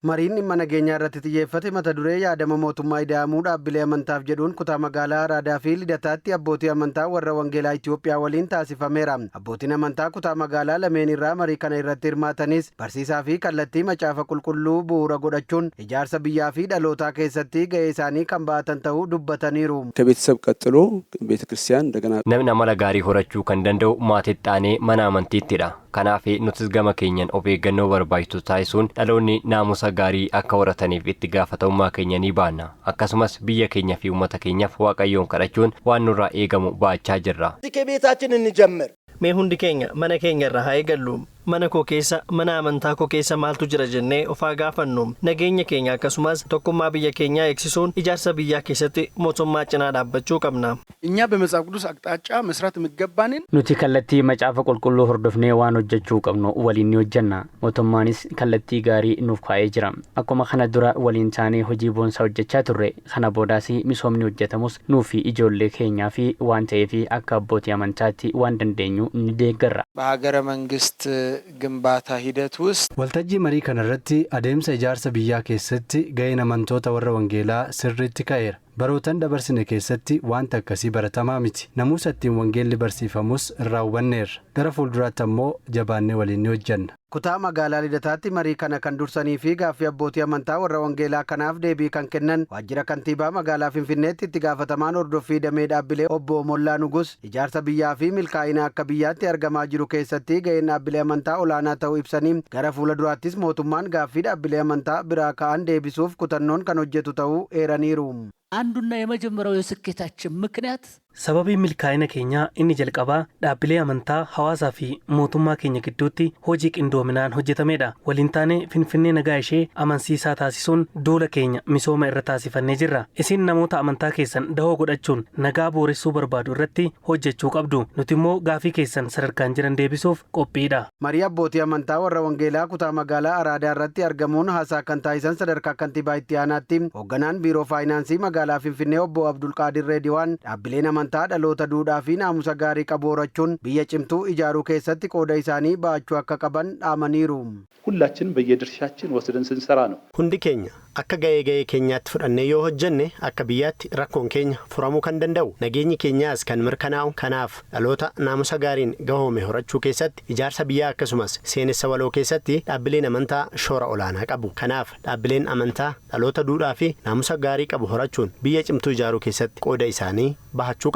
Mariin dhimma nageenyaa irratti xiyyeeffate mata duree yaadama mootummaa ida'amuu dhaabbilee amantaaf jedhuun kutaa magaalaa Araadaa fi Lidataatti abbootii amantaa warra Wangeelaa Itoophiyaa waliin taasifameera. Abbootiin amantaa kutaa magaalaa lameen irraa marii kana irratti hirmaatanis barsiisaa fi kallattii macaafa qulqulluu bu'uura godhachuun ijaarsa biyyaa fi dhalootaa keessatti ga'ee isaanii kan baatan ta'uu dubbataniiru. ከቤተሰብ ቀጥሎ ቤተክርስቲያን እንደገና namni amala gaarii horachuu kan danda'u maatii dhaanee mana amantiittidha. Kanaaf nutis gama keenyan of eeggannoo barbaachisu taasisuun dhaloonni naamusa gaarii akka horataniif itti gaafatamummaa keenya ni baanna. Akkasumas biyya keenya fi uummata keenyaaf waaqayyoon kadhachuun waan nurraa eegamu baachaa jirra. ቤታችን እንጀምር mee hundi keenya mana keenya irraa haa eegallu. Mana koo keessa mana amantaa koo keessa maaltu jira jennee of haa gaafannu. Nageenya keenya akkasumas tokkummaa biyya keenyaa eegsisuun ijaarsa biyyaa keessatti mootummaa cinaa dhaabbachuu qabna. እኛ በመጽሐፍ ቅዱስ አቅጣጫ መስራት የሚገባንን nuti kallattii macaafa qulqulluu hordofnee waan hojjechuu qabnu waliin ni hojjenna. Mootummaanis kallattii gaarii nuuf kaa'ee jira. Akkuma kana dura waliin taanee hojii boonsaa hojjechaa turre. Kana boodaas misoomni hojjetamus nuufi ijoollee keenyaa fi waan ta'eef akka abbootii amantaatti waan dandeenyu ni deeggarra. በሀገረ መንግስት ግንባታ ሂደት ውስጥ waltajjii marii kana irratti adeemsa ijaarsa biyyaa keessatti ga'een amantoota warra wangeelaa sirriitti ka'eera. Barootan dabarsine keessatti wanta akkasii baratamaa miti. Namuusa ittiin wangeelli barsiifamus irraa hubanneerra. Gara fuulduraatti ammoo jabaannee waliin ni hojjenna. Kutaa magaalaa Lidataatti marii kana kan dursanii fi gaaffii abbootii amantaa warra wangeelaa kanaaf deebii kan kennan waajjira kantiibaa magaalaa Finfinneetti itti gaafatamaan hordoffii damee dhaabbilee obbo Mollaa Nugus ijaarsa biyyaa fi milkaa'ina akka biyyaatti argamaa jiru keessatti ga'een dhaabbilee amantaa olaanaa ta'uu ibsanii gara fuulduraattis mootummaan gaaffii dhaabbilee amantaa biraa ka'an deebisuuf kutannoon kan hojjetu ta'uu eeraniiru. አንዱና የመጀመሪያው የስኬታችን ምክንያት sababii milkaa'ina keenyaa inni jalqabaa dhaabbilee amantaa hawaasaa fi mootummaa keenya gidduutti hojii qindoominaan hojjetamedha. Waliin taanee Finfinnee nagaa ishee amansiisaa taasisuun duula keenya misooma irra taasifannee jirra. Isin namoota amantaa keessan dahoo godhachuun nagaa booressuu barbaadu irratti hojjechuu qabdu. Nuti immoo gaafii keessan sadarkaan jiran deebisuuf qophiidha. Marii abbootii amantaa warra wangeelaa kutaa magaalaa Araadaa irratti argamuun haasaa kan taasisan sadarkaa kantiibaa itti aanaatti hoogganaan biiroo faayinaansii magaalaa Finfinnee obbo Abdulqaadir Reediwaan dhaabbileen amantaa dhaloota duudhaa fi naamusa gaarii qabu horachuun biyya cimtuu ijaaruu keessatti qooda isaanii baachuu akka qaban dhaamaniiru. ሁላችን በየድርሻችን ወስደን ስንሰራ ነው hundi keenya akka ga'ee keenyaatti fudhannee yoo hojjenne akka biyyaatti rakkoon keenya furamuu kan danda'u nageenyi keenyaas kan mirkanaa'u. Kanaaf dhaloota naamusa gaariin gahoome horachuu keessatti ijaarsa biyyaa akkasumas seenessa waloo keessatti dhaabbileen amantaa shoora olaanaa qabu. Kanaaf dhaabbileen amantaa dhaloota duudhaa fi naamusa gaarii qabu horachuun biyya cimtuu ijaaruu keessatti qooda isaanii bahachuu qabu.